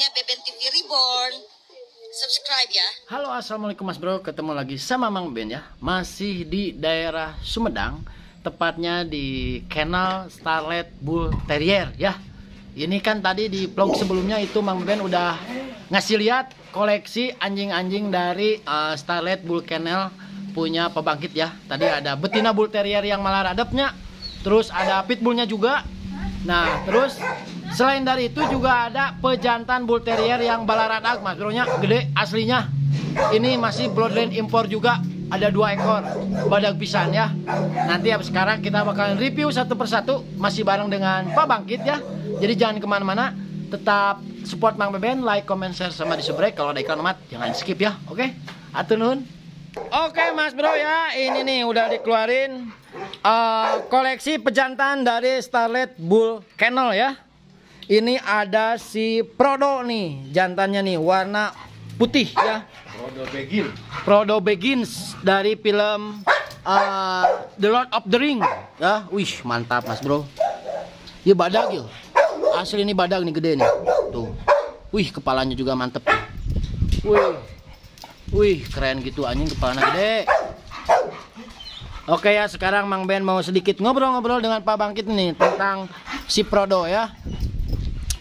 channelnya Beben TV Reborn. Subscribe ya. Halo, assalamualaikum mas bro. Ketemu lagi sama Mang Ben ya. Masih di daerah Sumedang, tepatnya di kennel Starlet Bull Terrier ya. Ini kan tadi di vlog sebelumnya itu Mang Ben udah ngasih lihat koleksi anjing-anjing dari Starlet Bull Kennel punya pebangkit ya. Tadi ada betina Bull Terrier yang malah adapnya, terus ada pitbullnya juga. Nah, terus selain dari itu juga ada pejantan Bull Terrier yang balaradag mas bro nya, gede aslinya. Ini masih bloodline impor juga, ada 2 ekor badak pisan ya. Nanti sekarang kita bakalan review satu persatu, masih bareng dengan Pak Bangkit ya. Jadi jangan kemana-mana, tetap support Mang Beben, like, comment, share, sama di subscribe. Kalau ada iklan omat jangan skip ya, oke? Atur nuhun. Oke mas bro ya, ini nih udah dikeluarin koleksi pejantan dari Starlet Bull Kennel ya. Ini ada si Prodo nih, jantannya nih warna putih ya. Prodo Begins dari film The Lord of the Ring ya. Wih mantap mas bro. Ya badak yuk. Asli ini badak nih, gede nih. Tuh. Wih kepalanya juga mantep. Wih keren gitu anjing, kepalanya gede. Oke ya, sekarang Mang Ben mau sedikit ngobrol-ngobrol dengan Pak Bangkit nih tentang si Prodo ya.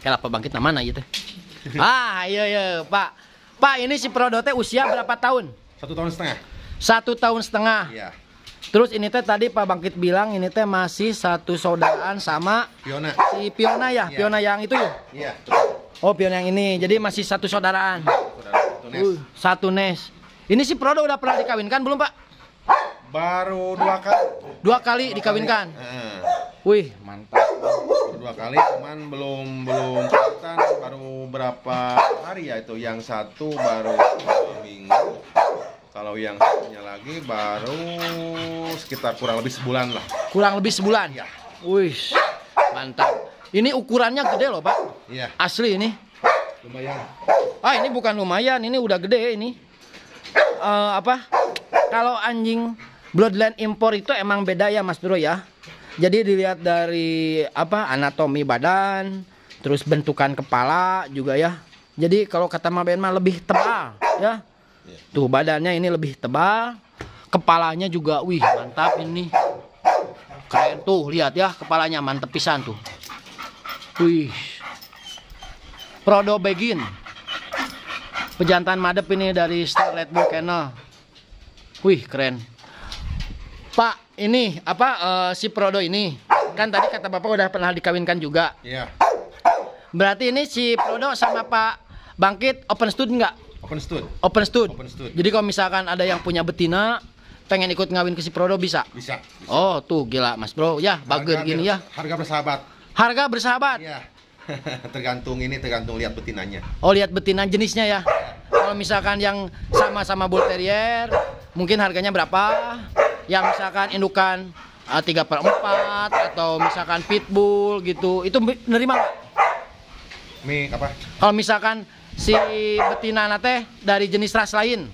Kayak Pak Bangkit namanya gitu. Iya Pak. Pak, ini si Prodo teh usia berapa tahun? 1,5 tahun. 1,5 tahun. Iya. Terus ini teh tadi Pak Bangkit bilang ini teh masih satu saudaraan sama Fiona. si Fiona ya. Iya. Fiona yang itu ya? Iya, betul. Oh, Fiona yang ini. Jadi masih satu saudaraan. Satu nes. Ini si Prodo udah pernah dikawinkan belum Pak? Baru 2 kali. 2 kali dikawinkan. Wih, mantap. Baru 2 kali, cuman belum kelihatan. Baru berapa hari ya itu? Yang satu baru 2 minggu. Kalau yang satunya lagi baru sekitar kurang lebih sebulan lah. Kurang lebih sebulan. Iya. Wih, mantap. Ini ukurannya gede loh Pak. Iya. Asli ini. Lumayan. Ini bukan lumayan, ini udah gede ini. Kalau anjing bloodline impor itu emang beda ya Mas Bro ya. Jadi dilihat dari anatomi badan, terus bentukan kepala juga ya. Jadi kalau kata Mang Ben mah lebih tebal ya. Tuh badannya ini lebih tebal, kepalanya juga wih mantap ini. Keren tuh, lihat ya kepalanya mantep pisan tuh. Wih. Prodo Begin. Pejantan madep ini dari Starlet Bull Kennel. Wih keren. Pak, ini si Prodo ini kan tadi kata Bapak udah pernah dikawinkan juga. Iya. Berarti ini si Prodo sama Pak Bangkit open stud enggak? Open stud. Open stud. Open stud. Jadi kalau misalkan ada yang punya betina pengen ikut ngawin ke si Prodo bisa? Bisa. Oh, tuh gila Mas Bro. Ya, bager gini ya. Harga bersahabat. Harga bersahabat. Iya. tergantung lihat betinanya. Oh, lihat betina jenisnya ya. Kalau misalkan yang sama-sama Bull Terrier, mungkin harganya berapa? Yang misalkan indukan 3/4 atau misalkan pitbull gitu, itu nerima nggak? Kalau misalkan si betina nate dari jenis ras lain,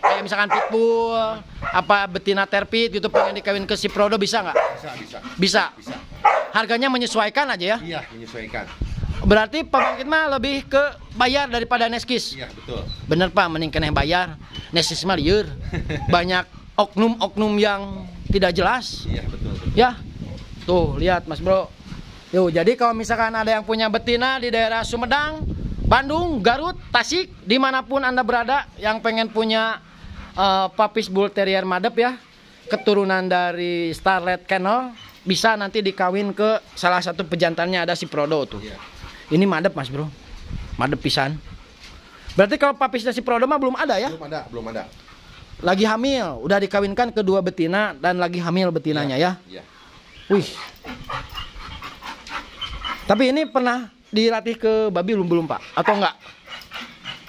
kayak misalkan pitbull, betina terpit gitu pengen dikawin ke si Prodo bisa nggak? Bisa. Harganya menyesuaikan aja ya? Iya, menyesuaikan. Berarti Pak Bangkit mah lebih ke bayar daripada neskis. Iya, betul. Bener Pak, mending keneh bayar. Neskis mah lieur. Banyak oknum-oknum yang tidak jelas. Iya, betul. Ya. Tuh, lihat Mas Bro. Yo, jadi kalau misalkan ada yang punya betina di daerah Sumedang, Bandung, Garut, Tasik, dimanapun Anda berada yang pengen punya Papis Bull Terrier madep ya, keturunan dari Starlet Kennel, bisa nanti dikawin ke salah satu pejantannya, ada si Prodo tuh. Iya. Ini madep Mas Bro, madep pisan. Berarti kalau papisnya si Prodo mah belum ada ya? Belum ada. Lagi hamil, udah dikawinkan ke 2 betina dan lagi hamil betinanya ya? Iya. Wih. Tapi ini pernah dilatih ke babi belum Pak? Atau enggak?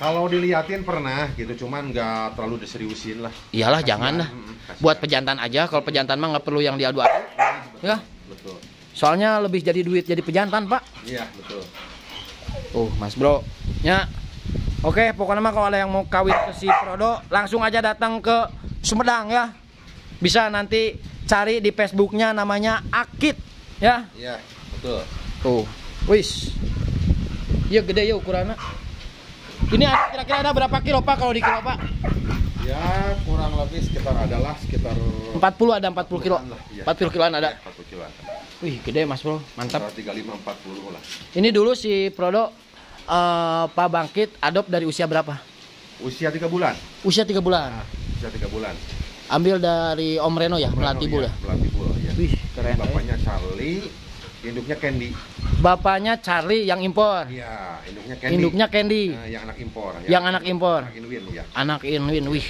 Kalau diliatin pernah gitu, cuman nggak terlalu diseriusin lah. Iyalah, jangan lah. Buat pejantan aja, kalau pejantan mah nggak perlu yang diadu-adu. Ya? Betul. Soalnya lebih jadi duit jadi pejantan Pak. Iya, betul. Mas Bro. Ya. Oke, pokoknya mah kalau ada yang mau kawin ke si Prodo, langsung aja datang ke Sumedang ya. Bisa nanti cari di Facebooknya namanya Akit ya. Iya, betul. Tuh, wis. Iya gede ya ukurannya. Ini kira-kira ada berapa kilo Pak kalau di kilo Pak? Ya kurang lebih sekitar 40 ada 40 kilo. lah, ya. 40 kiloan ada. 40 kiloan. Wih, gede Mas Bro, mantap. 35-40 lah. Ini dulu si Prodo Pak Bangkit adop dari usia berapa? Usia 3 bulan. Usia 3 bulan. Usia 3 bulan. Ambil dari Om Reno ya, Melati Bull ya. Melati Bull ya. Wih, keren. Bapaknya Charlie, induknya Candy. Bapaknya Charlie yang impor. Iya, induknya Candy. Induknya Candy. Nah, yang anak impor. Yang anak impor. Anak Inwin ya. Anak Inwin, wih.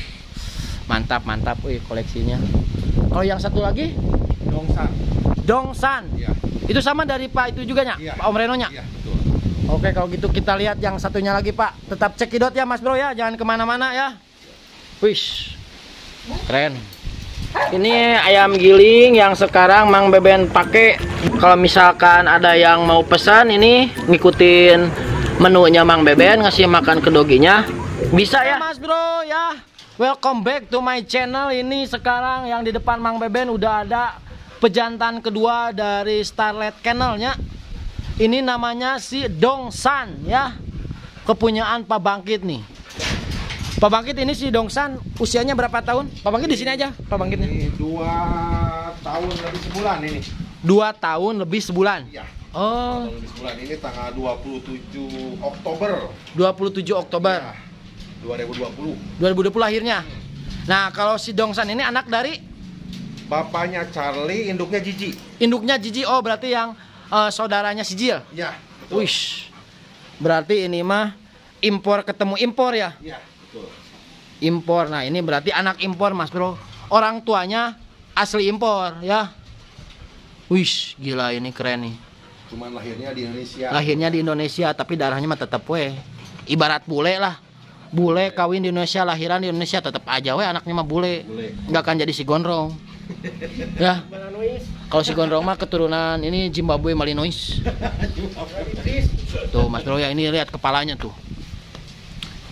Mantap, mantap, wih koleksinya. Kalau yang satu lagi? Dongsan. Dongsan. Iya. Itu sama dari Pak itu juga nya, Iya. Pak Om Reno-nya. Iya, betul. Oke, kalau gitu kita lihat yang satunya lagi Pak. Tetap cekidot ya Mas Bro ya, jangan kemana-mana ya. Wish, keren. Ini ayam giling yang sekarang Mang Beben pakai. Kalau misalkan ada yang mau pesan ini ngikutin menunya Mang Beben, ngasih makan ke doginya, bisa ya Mas Bro ya. Welcome back to my channel. Ini sekarang yang di depan Mang Beben udah ada pejantan kedua dari Starlet Kennelnya. Ini namanya si Dongsan ya, kepunyaan Pak Bangkit nih. Pak Bangkit ini si Dongsan usianya berapa tahun? Pak Bangkit di sini aja, Pak Bangkitnya. Ini 2 tahun lebih sebulan ini. 2 tahun lebih sebulan. Iya. Oh, 2 tahun lebih sebulan ini tanggal 27 Oktober. 27 Oktober Ya, 2020. 2020 lahirnya. Nah, kalau si Dongsan ini anak dari Bapaknya Charlie, induknya Gigi. induknya Gigi. Oh, berarti yang saudaranya si Jil. Ya, betul. Wish. Berarti ini mah impor ketemu impor ya. Ya, betul. Impor. Nah, ini berarti anak impor Mas Bro. Orang tuanya asli impor ya. Wish, gila ini keren nih. Cuman lahirnya di Indonesia. Lahirnya di Indonesia tapi darahnya mah tetap we. Ibarat bule lah. Bule kawin di Indonesia, lahiran di Indonesia, tetap aja we anaknya mah bule. Nggak akan jadi si gondrong. Ya. Kalau si gondrong mah keturunan ini Zimbabwe Malinois. Tuh Mas Bro ya, ini lihat kepalanya tuh.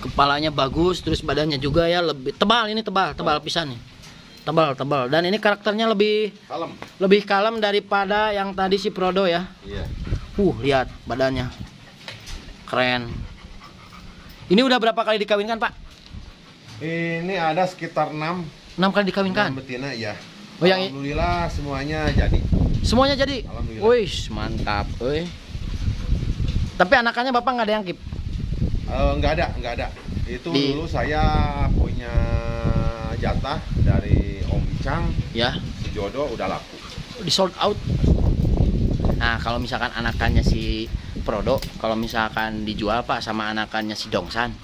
Kepalanya bagus, terus badannya juga ya lebih tebal, ini tebal pisan nih. Tebal. Dan ini karakternya lebih kalem daripada yang tadi si Prodo ya. Iya. Lihat badannya. Keren. Ini udah berapa kali dikawinkan, Pak? Ini ada sekitar 6 kali dikawinkan. betina ya. Oh, yang alhamdulillah semuanya jadi. Semuanya jadi. Alhamdulillah. Wih, mantap, euy. Tapi anakannya Bapak nggak ada yang kip? Nggak ada. Itu dulu saya punya jatah dari Om Icang. Ya. Si Jodoh udah laku. Di sold out. Nah, kalau misalkan anakannya si Prodo, kalau misalkan dijual Pak sama anakannya si Dongsan,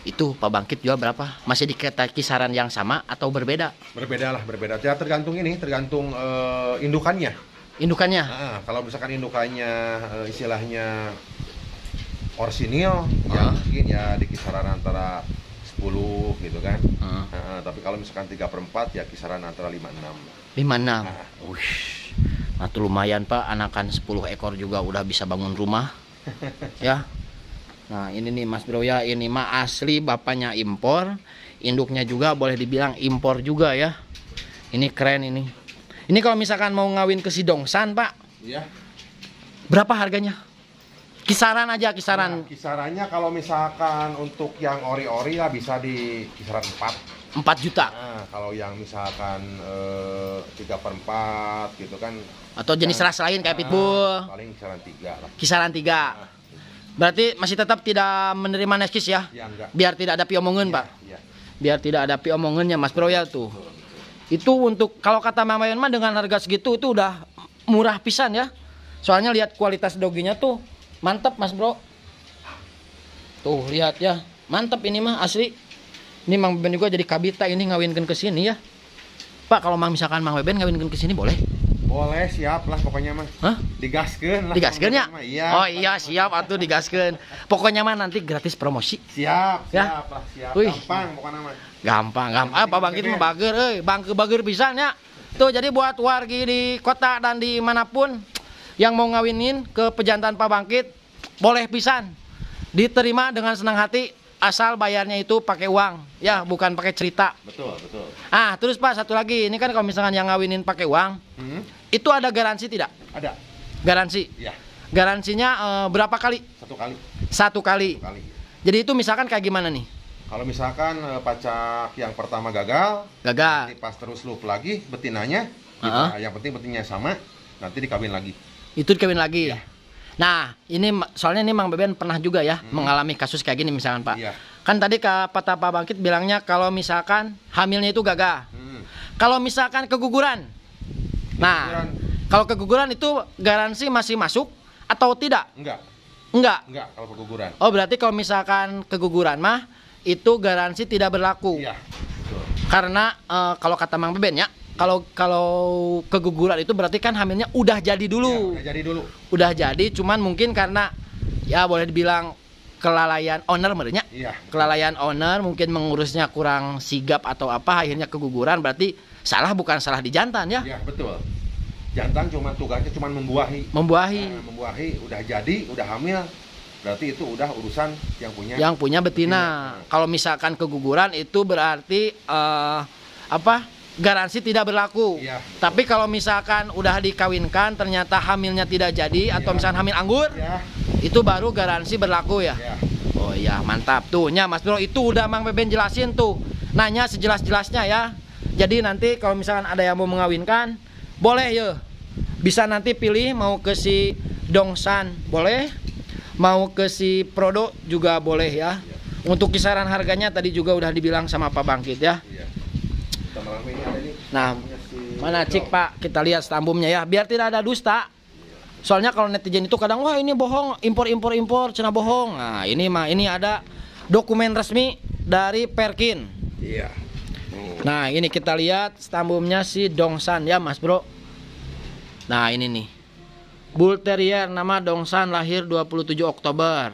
itu Pak Bangkit jual berapa? Masih di kisaran yang sama atau berbeda? Berbeda. Ya tergantung indukannya. Indukannya? Nah, kalau misalkan indukannya istilahnya orsinil, Ya. mungkin ya di kisaran antara 10 gitu kan. Tapi kalau misalkan 3/4 ya kisaran antara 5-6. 5-6. Wih. Nah, tuh lumayan Pak, anakan 10 ekor juga udah bisa bangun rumah. Ya. Nah, ini nih Mas Bro ya, ini mah asli bapaknya impor. Induknya juga boleh dibilang impor juga ya. Ini keren ini. Ini kalau misalkan mau ngawin ke si Dongsan, Pak. Iya. Berapa harganya? Kisaran aja, kisaran. Nah, kisarannya kalau misalkan untuk yang ori-ori lah bisa di kisaran 4 juta. Nah, kalau yang misalkan 3/4 gitu kan. Atau jenis ras lain kayak pitbull. Paling kisaran 3 lah. Kisaran 3. Berarti masih tetap tidak menerima neskis ya? Ya enggak. Biar tidak ada piomongan, Pak. Iya. Biar tidak ada piomongannya Mas Bro ya tuh. Itu untuk kalau kata Mama Yon mah dengan harga segitu itu udah murah pisan ya. Soalnya lihat kualitas doginya tuh mantap Mas Bro. Tuh lihat ya, mantap ini mah asli. Ini Mang Beben juga jadi kabita ini ngawinkan ke sini ya. Pak, kalau misalkan Mang Beben ngawinkan ke sini boleh? Boleh, siap lah pokoknya mah. Hah? Digaskeun lah. Digaskeun ya? Iya. Oh iya, siap atuh digaskeun. Pokoknya mah nanti gratis promosi. Siap Ya? lah, siap. Wih. Gampang pokoknya mah. Gampang. Pak Bangkit mah bager euy, bangke bager pisan ya. Tuh jadi buat wargi di kota dan di manapun yang mau ngawinin ke pejantan Pak Bangkit, boleh pisan. Diterima dengan senang hati asal bayarnya itu pakai uang, ya, bukan pakai cerita. Betul. Ah, terus Pak, satu lagi, ini kan kalau misalkan yang ngawinin pakai uang, itu ada garansi tidak? Ada. Garansi. Iya. Garansinya berapa kali? 1 kali. 1 kali. 1 kali. Jadi itu misalkan kayak gimana nih? Kalau misalkan pacak yang pertama gagal, Gagal. nanti pas terus loop lagi betinanya, yang penting betinanya sama, nanti dikawin lagi. Itu dikawin lagi. Iya. Nah, ini soalnya ini Mang Beben pernah juga ya mengalami kasus kayak gini misalkan Pak. Iya. Kan tadi kata Pak Bangkit bilangnya kalau misalkan hamilnya itu gagal. Kalau misalkan keguguran. Nah, kalau keguguran itu garansi masih masuk atau tidak? Enggak kalau keguguran. Oh, berarti kalau misalkan keguguran mah itu garansi tidak berlaku. Iya, betul. Karena kalau kata Mang Beben ya, kalau keguguran itu berarti kan hamilnya udah jadi dulu. Ya, udah jadi dulu. Udah jadi, cuman mungkin karena ya boleh dibilang kelalaian owner merenya. Iya. Kelalaian owner mungkin mengurusnya kurang sigap atau apa, akhirnya keguguran. Berarti bukan salah di jantan ya. Iya, betul. Jantan tugasnya cuma membuahi. Membuahi. Membuahi udah jadi, udah hamil. Berarti itu udah urusan yang punya betina. Kalau misalkan keguguran itu berarti garansi tidak berlaku. Iya. Tapi kalau misalkan udah dikawinkan ternyata hamilnya tidak jadi atau misalkan hamil anggur, itu baru garansi berlaku ya. Iya. Oh iya, mantap tuh nya Mas Bro, itu udah Mang Beben jelasin tuh. Nanya sejelas-jelasnya ya. Jadi nanti kalau misalkan ada yang mau mengawinkan, boleh ya. Bisa nanti pilih mau ke si Dongsan, boleh. Mau ke si Prodo juga boleh ya. Untuk kisaran harganya tadi juga udah dibilang sama Pak Bangkit ya. Iya. Nah, mana cik Pak, kita lihat stambumnya ya, biar tidak ada dusta. Soalnya kalau netizen itu kadang wah ini bohong, impor cina bohong. Nah, ini ada dokumen resmi dari Perkin. Iya. Nah, ini kita lihat stambumnya si Dongsan ya, Mas Bro. Nah, ini nih. Bull Terrier nama Dongsan, lahir 27 Oktober.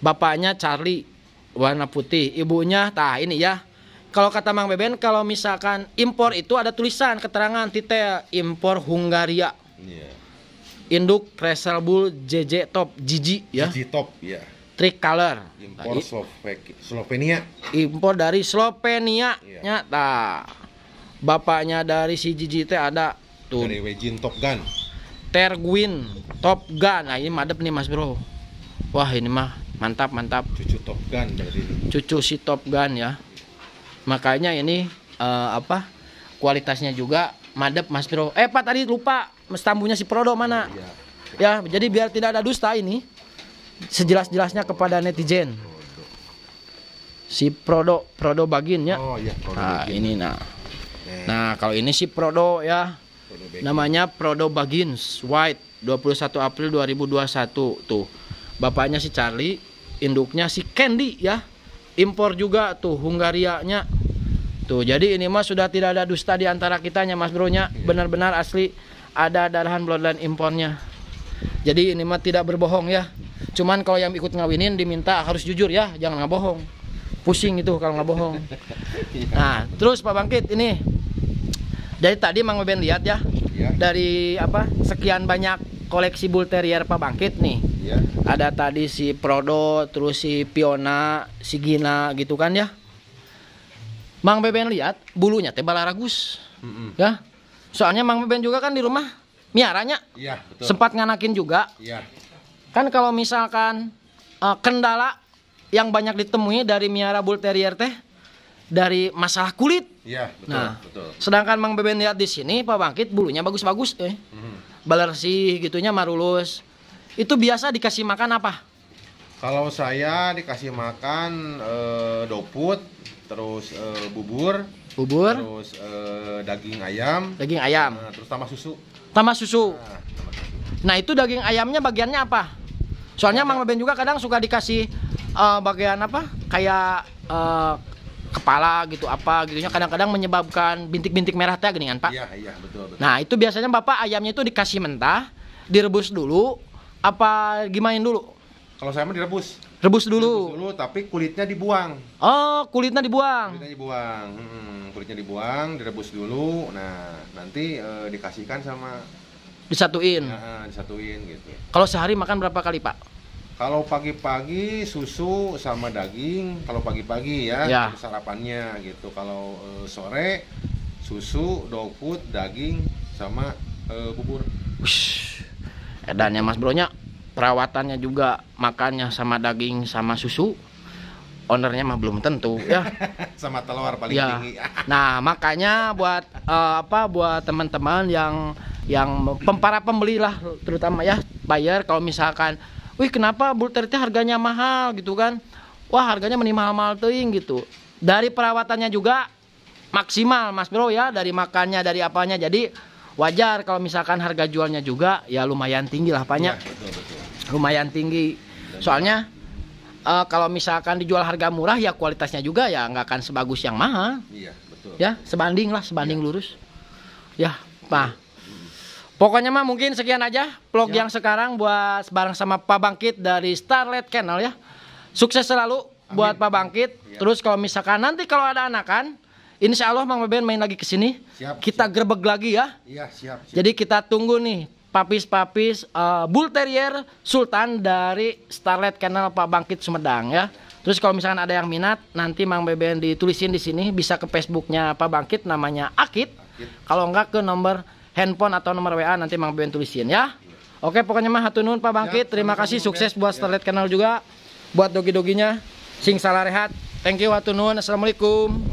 Bapaknya Charlie, warna putih. Ibunya, ini ya. Kalau kata Mang Beben, kalau misalkan impor itu ada tulisan keterangan titel impor Hungaria. Iya. Induk Crescel Bull JJ Top Gigi ya. Gigi Top, ya. Tricolor. Impor Slovenia. Impor dari Slovenia. Iya. Nyata. Bapaknya dari si Gigi teh ada tuh. Dari Wejin Top Gun. Terguin Top Gun. Nah, ini madep nih Mas Bro. Wah, ini mah mantap. Cucu Top Gun berarti ini. Cucu si Top Gun ya. Makanya ini kualitasnya juga madep Mas Bro. Pak tadi lupa stambunya si Prodo mana? Iya. Ya, jadi biar tidak ada dusta ini sejelas-jelasnya kepada netizen. Si Prodo Bagin ya. Oh iya, Prodo Nah, Bagin. ini Nah, kalau ini si Prodo ya. Namanya Prodo Bagins White, 21 April 2021 tuh. Bapaknya si Charlie, induknya si Candy ya. Impor juga tuh Hungaria-nya. Tuh, jadi ini mah sudah tidak ada dusta di antara kitanya Mas Bro-nya. Benar-benar asli ada darahan bloodline impornya. Jadi ini mah tidak berbohong ya. Cuman kalau yang ikut ngawinin diminta harus jujur ya, jangan ngabohong. Pusing itu kalau ngabohong. Nah, terus Pak Bangkit ini. Dari tadi Mang Beben lihat ya. Dari sekian banyak koleksi Bull Terrier Pak Bangkit nih. Iya. Ada tadi si Prodo, terus si Piona, si Gina gitu kan ya. Mang Beben lihat bulunya teh balaragus. Ya. Soalnya Mang Beben juga kan di rumah miaranya. Iya, betul. Sempat nganakin juga. Iya. Kan kalau misalkan kendala yang banyak ditemui dari miara Bull Terrier teh dari masalah kulit. Iya, betul, Nah, betul. sedangkan Mang Beben lihat di sini Pak Bangkit bulunya bagus-bagus bersih gitunya marulus. Itu biasa dikasih makan apa? Kalau saya dikasih makan doput, terus bubur, terus daging ayam, terus tambah susu. Tambah susu. Nah, Nah, itu daging ayamnya bagiannya apa? Soalnya Mang Beben juga kadang suka dikasih bagian kayak kepala gitu gitunya kadang-kadang menyebabkan bintik-bintik merah teh geningan Pak. Iya, betul. Nah, itu biasanya Bapak ayamnya itu dikasih mentah, direbus dulu apa gimana dulu? Kalau saya mah direbus. Rebus dulu. Tapi kulitnya dibuang. Oh, kulitnya dibuang. Kulitnya dibuang, direbus dulu. Nah, nanti dikasihkan sama Disatuin. disatuin gitu. Kalau sehari makan berapa kali, Pak? Kalau pagi-pagi susu sama daging, kalau pagi-pagi ya, sarapannya gitu. Kalau sore susu, doput, daging sama bubur. Edannya Mas Bronya perawatannya juga makannya sama daging sama susu. Ownernya mah belum tentu ya. Sama telur paling Ya. tinggi. Nah, makanya buat buat teman-teman yang para pembeli lah terutama ya, buyer, kalau misalkan, wih kenapa bull terrier harganya mahal gitu kan. Wah, harganya mahal-mahal teuing gitu. Dari perawatannya juga maksimal Mas Bro ya, dari makannya, dari apanya. Jadi wajar kalau misalkan harga jualnya juga ya lumayan tinggi lah Paknya. Ya, betul. Lumayan tinggi. Soalnya kalau misalkan dijual harga murah ya kualitasnya juga ya nggak akan sebagus yang mahal. Iya, betul. Ya, sebanding lurus. Ya, Pak. Pokoknya mah mungkin sekian aja vlog yang sekarang buat bareng sama Pak Bangkit dari Starlet Kennel ya. Sukses selalu buat Pak Bangkit. Terus kalau misalkan nanti kalau ada anakan, insya Allah Mang Beben main lagi ke sini. Kita grebeg lagi ya. Iya, siap. Jadi kita tunggu nih papis Bull Terrier Sultan dari Starlet Kennel Pak Bangkit Sumedang ya. Terus kalau misalkan ada yang minat, nanti Mang Beben ditulisin di sini, bisa ke Facebooknya Pak Bangkit namanya Akit. Kalau enggak ke nomor handphone atau nomor WA nanti Mang Beben tulisin ya. Oke, pokoknya mah hatur nuhun Pak Bangkit. Terima kasih, sukses buat Starlet Kennel juga. Buat dogi-doginya sing salah rehat. Thank you, hatur nuhun. Assalamualaikum.